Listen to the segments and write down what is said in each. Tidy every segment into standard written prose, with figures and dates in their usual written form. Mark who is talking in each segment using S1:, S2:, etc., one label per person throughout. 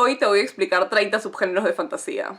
S1: Hoy te voy a explicar 30 subgéneros de fantasía.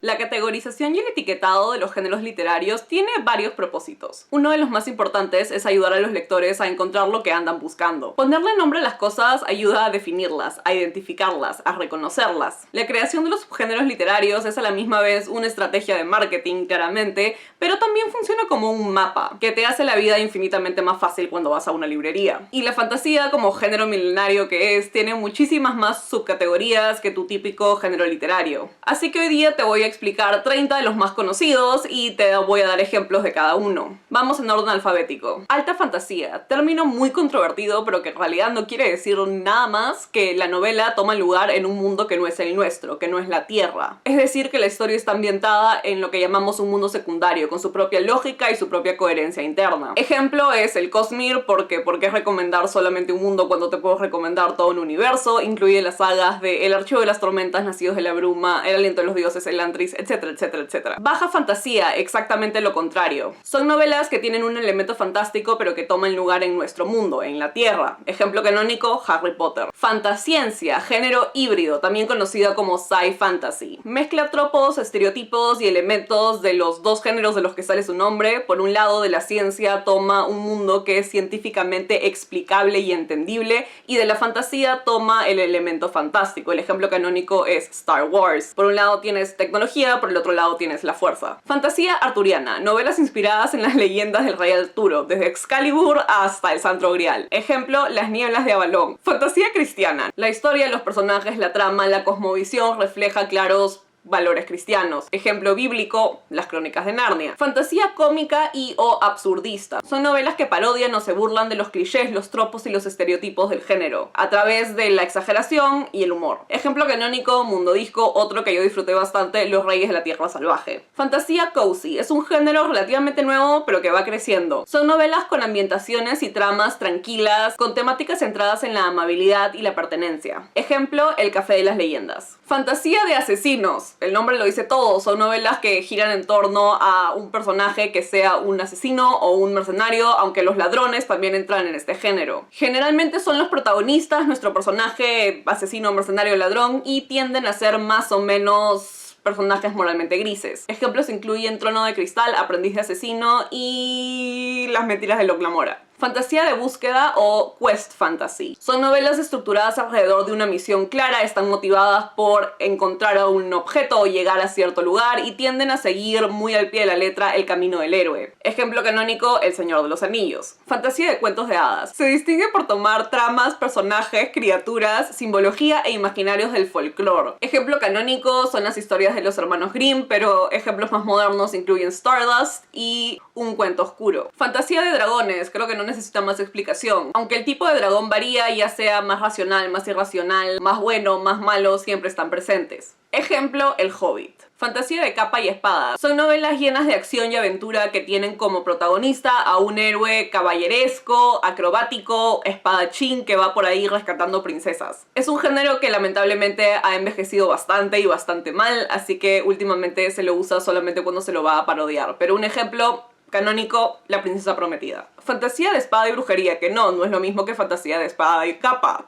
S1: La categorización y el etiquetado de los géneros literarios tiene varios propósitos. Uno de los más importantes es ayudar a los lectores a encontrar lo que andan buscando. Ponerle nombre a las cosas ayuda a definirlas, a identificarlas, a reconocerlas. La creación de los subgéneros literarios es a la misma vez una estrategia de marketing, claramente, pero también funciona como un mapa, que te hace la vida infinitamente más fácil cuando vas a una librería. Y la fantasía, como género milenario que es, tiene muchísimas más subcategorías que tu típico género literario. Así que hoy día te voy a explicar 30 de los más conocidos y te voy a dar ejemplos de cada uno. Vamos en orden alfabético. Alta fantasía, término muy controvertido pero que en realidad no quiere decir nada más que la novela toma lugar en un mundo que no es el nuestro, que no es la Tierra. Es decir, que la historia está ambientada en lo que llamamos un mundo secundario, con su propia lógica y su propia coherencia interna. Ejemplo es el Cosmere, porque ¿por qué recomendar solamente un mundo cuando te puedo recomendar todo un universo? Incluye las sagas de El Archivo de las Tormentas, Nacidos de la Bruma, El Aliento de los Dioses, El Antris, etcétera, etcétera, etcétera. Baja fantasía, exactamente lo contrario. Son novelas que tienen un elemento fantástico pero que toman lugar en nuestro mundo, en la Tierra. Ejemplo canónico, Harry Potter. Fantasciencia, género híbrido, también conocida como sci fantasy. Mezcla tropos, estereotipos y elementos de los dos géneros de los que sale su nombre. Por un lado, de la ciencia toma un mundo que es científicamente explicable y entendible, y de la fantasía toma el elemento fantástico. El ejemplo canónico es Star Wars. Por un lado tienes tecnología, por el otro lado tienes la fuerza. Fantasía arturiana, novelas inspiradas en las leyendas del rey Arturo, desde Excalibur hasta el Santo Grial. Ejemplo, Las Nieblas de Avalón. Fantasía cristiana, la historia, los personajes, la trama, la cosmovisión refleja claros valores cristianos. Ejemplo bíblico, Las Crónicas de Narnia. Fantasía cómica y o absurdista. Son novelas que parodian o se burlan de los clichés, los tropos y los estereotipos del género, a través de la exageración y el humor. Ejemplo canónico, Mundo Disco, otro que yo disfruté bastante, Los Reyes de la Tierra Salvaje. Fantasía cozy. Es un género relativamente nuevo, pero que va creciendo. Son novelas con ambientaciones y tramas tranquilas, con temáticas centradas en la amabilidad y la pertenencia. Ejemplo, El Café de las Leyendas. Fantasía de asesinos. El nombre lo dice todo, son novelas que giran en torno a un personaje que sea un asesino o un mercenario, aunque los ladrones también entran en este género. Generalmente son los protagonistas, nuestro personaje asesino, mercenario, ladrón, y tienden a ser más o menos personajes moralmente grises. Ejemplos incluyen Trono de Cristal, Aprendiz de Asesino y Las Mentiras de Locke Lamora. Fantasía de búsqueda o quest fantasy. Son novelas estructuradas alrededor de una misión clara, están motivadas por encontrar a un objeto o llegar a cierto lugar y tienden a seguir muy al pie de la letra el camino del héroe. Ejemplo canónico, El Señor de los Anillos. Fantasía de cuentos de hadas. Se distingue por tomar tramas, personajes, criaturas, simbología e imaginarios del folclore. Ejemplo canónico son las historias de los hermanos Grimm, pero ejemplos más modernos incluyen Stardust y Un Cuento Oscuro. Fantasía de dragones, creo que no necesita más explicación. Aunque el tipo de dragón varía, ya sea más racional, más irracional, más bueno, más malo, siempre están presentes. Ejemplo, El Hobbit. Fantasía de capa y espada. Son novelas llenas de acción y aventura que tienen como protagonista a un héroe caballeresco, acrobático, espadachín que va por ahí rescatando princesas. Es un género que lamentablemente ha envejecido bastante y bastante mal, así que últimamente se lo usa solamente cuando se lo va a parodiar. Pero un ejemplo canónico, La Princesa Prometida. Fantasía de espada y brujería, que no es lo mismo que fantasía de espada y capa.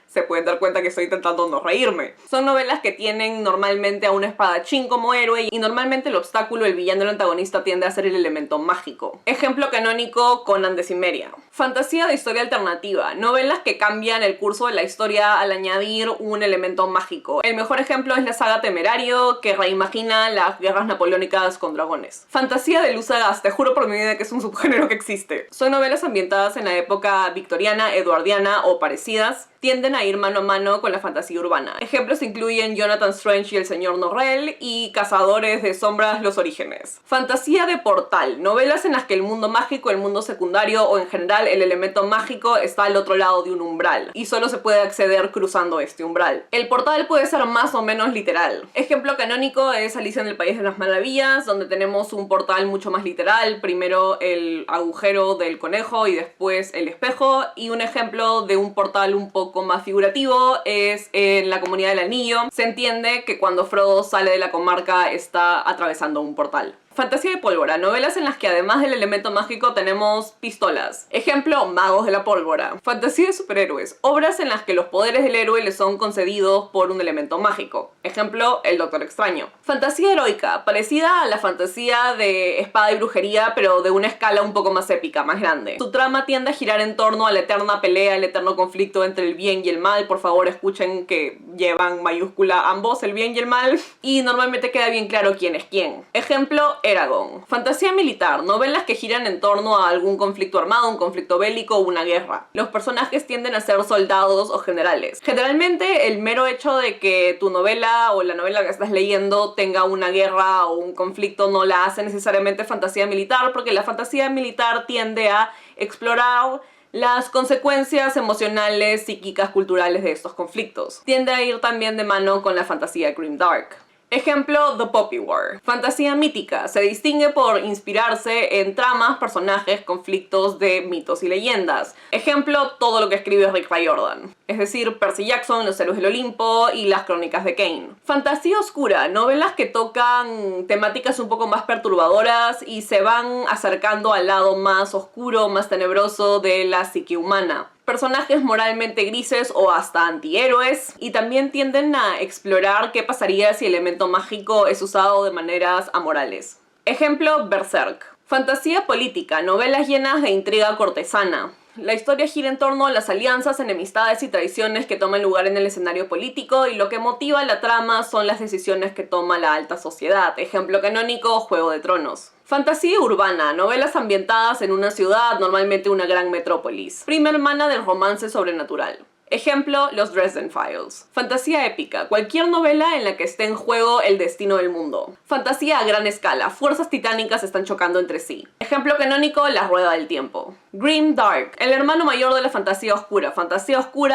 S1: Se pueden dar cuenta que estoy intentando no reírme. Son novelas que tienen normalmente a un espadachín como héroe y normalmente el obstáculo, el villano, el antagonista tiende a ser el elemento mágico. Ejemplo canónico, Conan de Cimmeria. Fantasía de historia alternativa. Novelas que cambian el curso de la historia al añadir un elemento mágico. El mejor ejemplo es la saga Temerario, que reimagina las guerras napoleónicas con dragones. Fantasía de luz sagaz. Te juro por mi vida que es un subgénero que existe. Son novelas ambientadas en la época victoriana, eduardiana o parecidas. Tienden a ir mano a mano con la fantasía urbana. Ejemplos incluyen Jonathan Strange y el Señor Norrell y Cazadores de Sombras, Los Orígenes. Fantasía de portal. Novelas en las que el mundo mágico, el mundo secundario o en general el elemento mágico está al otro lado de un umbral y solo se puede acceder cruzando este umbral. El portal puede ser más o menos literal. Ejemplo canónico es Alicia en el País de las Maravillas, donde tenemos un portal mucho más literal. Primero el agujero del conejo y después el espejo. Y un ejemplo de un portal un poco más figurativo es en La Comunidad del Anillo. Se entiende que cuando Frodo sale de la comarca está atravesando un portal. Fantasía de pólvora, novelas en las que además del elemento mágico tenemos pistolas. Ejemplo, Magos de la Pólvora. Fantasía de superhéroes, obras en las que los poderes del héroe le son concedidos por un elemento mágico. Ejemplo, El Doctor Extraño. Fantasía heroica, parecida a la fantasía de espada y brujería, pero de una escala un poco más épica, más grande. Su trama tiende a girar en torno a la eterna pelea, el eterno conflicto entre el bien y el mal. Por favor, escuchen que llevan mayúscula ambos, el bien y el mal, y normalmente queda bien claro quién es quién. Ejemplo, Eragon. Fantasía militar, novelas que giran en torno a algún conflicto armado, un conflicto bélico o una guerra. Los personajes tienden a ser soldados o generales. Generalmente el mero hecho de que tu novela o la novela que estás leyendo tenga una guerra o un conflicto no la hace necesariamente fantasía militar, porque la fantasía militar tiende a explorar las consecuencias emocionales, psíquicas, culturales de estos conflictos. Tiende a ir también de mano con la fantasía grimdark. Ejemplo, The Poppy War. Fantasía mítica. Se distingue por inspirarse en tramas, personajes, conflictos de mitos y leyendas. Ejemplo, todo lo que escribe Rick Riordan. Es decir, Percy Jackson, Los Héroes del Olimpo y Las Crónicas de Kane. Fantasía oscura. Novelas que tocan temáticas un poco más perturbadoras y se van acercando al lado más oscuro, más tenebroso de la psique humana. Personajes moralmente grises o hasta antihéroes, y también tienden a explorar qué pasaría si el elemento mágico es usado de maneras amorales. Ejemplo, Berserk. Fantasía política, novelas llenas de intriga cortesana. La historia gira en torno a las alianzas, enemistades y traiciones que toman lugar en el escenario político, y lo que motiva la trama son las decisiones que toma la alta sociedad. Ejemplo canónico, Juego de Tronos. Fantasía urbana, novelas ambientadas en una ciudad, normalmente una gran metrópolis. Prima hermana del romance sobrenatural. Ejemplo, Los Dresden Files. Fantasía épica, cualquier novela en la que esté en juego el destino del mundo. Fantasía a gran escala, fuerzas titánicas están chocando entre sí. Ejemplo canónico, La Rueda del Tiempo. Grim Dark, el hermano mayor de la fantasía oscura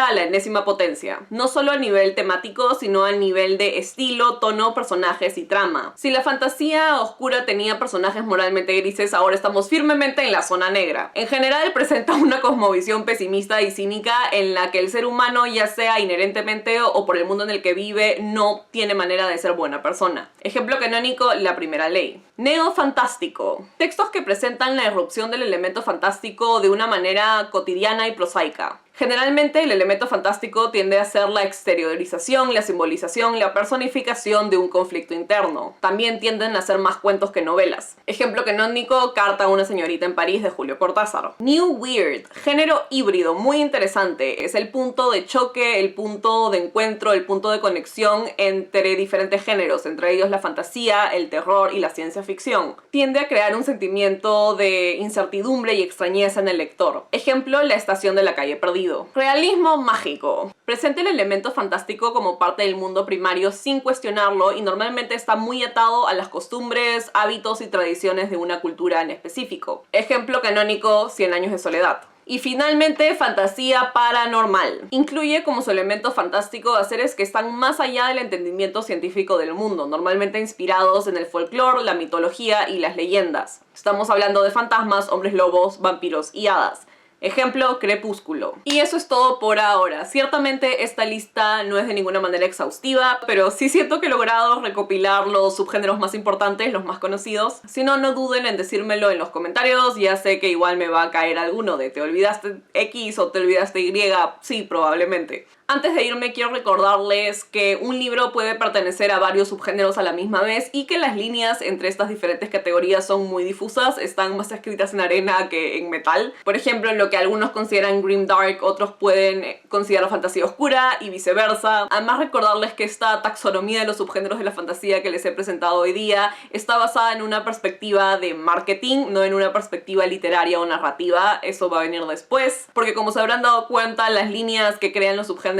S1: a la enésima potencia. No solo a nivel temático, sino a nivel de estilo, tono, personajes y trama. Si la fantasía oscura tenía personajes moralmente grises, ahora estamos firmemente en la zona negra. En general presenta una cosmovisión pesimista y cínica en la que el ser humano, ya sea inherentemente o por el mundo en el que vive, no tiene manera de ser buena persona. Ejemplo canónico, La Primera Ley. Neofantástico, textos que presentan la irrupción del elemento fantástico de una manera cotidiana y prosaica. Generalmente el elemento fantástico tiende a ser la exteriorización, la simbolización, la personificación de un conflicto interno. También tienden a ser más cuentos que novelas. Ejemplo canónico, Carta a una señorita en París de Julio Cortázar. New Weird, género híbrido, muy interesante. Es el punto de choque, el punto de encuentro, el punto de conexión entre diferentes géneros, entre ellos la fantasía, el terror y la ciencia ficción. Tiende a crear un sentimiento de incertidumbre y extrañeza en el lector. Ejemplo, La Estación de la Calle Perdida. Realismo mágico. Presenta el elemento fantástico como parte del mundo primario sin cuestionarlo, y normalmente está muy atado a las costumbres, hábitos y tradiciones de una cultura en específico. Ejemplo canónico, 100 años de soledad. Y finalmente, fantasía paranormal. Incluye como su elemento fantástico a seres que están más allá del entendimiento científico del mundo, normalmente inspirados en el folclore, la mitología y las leyendas. Estamos hablando de fantasmas, hombres lobos, vampiros y hadas. Ejemplo, Crepúsculo. Y eso es todo por ahora. Ciertamente esta lista no es de ninguna manera exhaustiva, pero sí siento que he logrado recopilar los subgéneros más importantes, los más conocidos. Si no, no duden en decírmelo en los comentarios. Ya sé que igual me va a caer alguno de ¿te olvidaste X o te olvidaste Y? Sí, probablemente. Antes de irme, quiero recordarles que un libro puede pertenecer a varios subgéneros a la misma vez y que las líneas entre estas diferentes categorías son muy difusas, están más escritas en arena que en metal. Por ejemplo, lo que algunos consideran grimdark, otros pueden considerar fantasía oscura y viceversa. Además, recordarles que esta taxonomía de los subgéneros de la fantasía que les he presentado hoy día está basada en una perspectiva de marketing, no en una perspectiva literaria o narrativa. Eso va a venir después, porque como se habrán dado cuenta, las líneas que crean los subgéneros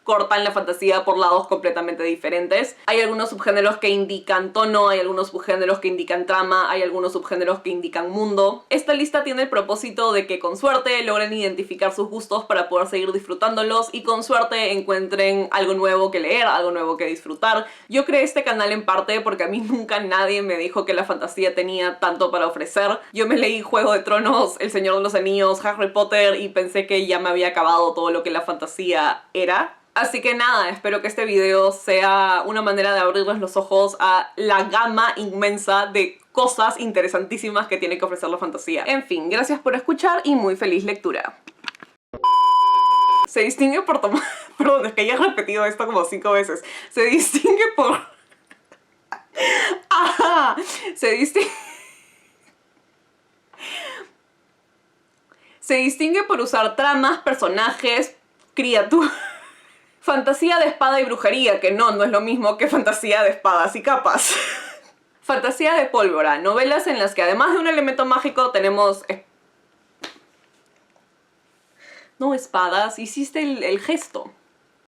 S1: cortan la fantasía por lados completamente diferentes. Hay algunos subgéneros que indican tono, hay algunos subgéneros que indican trama, hay algunos subgéneros que indican mundo. Esta lista tiene el propósito de que con suerte logren identificar sus gustos para poder seguir disfrutándolos y con suerte encuentren algo nuevo que leer, algo nuevo que disfrutar. Yo creé este canal en parte porque a mí nunca nadie me dijo que la fantasía tenía tanto para ofrecer. Yo me leí Juego de Tronos, El Señor de los Anillos, Harry Potter y pensé que ya me había acabado todo lo que la fantasía era. Así que nada, espero que este video sea una manera de abrirles los ojos a la gama inmensa de cosas interesantísimas que tiene que ofrecer la fantasía. En fin, gracias por escuchar y muy feliz lectura. Se distingue por tomar... Perdón, es que ya he repetido esto como 5 veces. Se distingue por... ¡Ajá! Se distingue por usar tramas, personajes, criaturas... Fantasía de espada y brujería, que no es lo mismo que fantasía de espadas y capas. Fantasía de pólvora, novelas en las que además de un elemento mágico tenemos... No espadas, hiciste el gesto.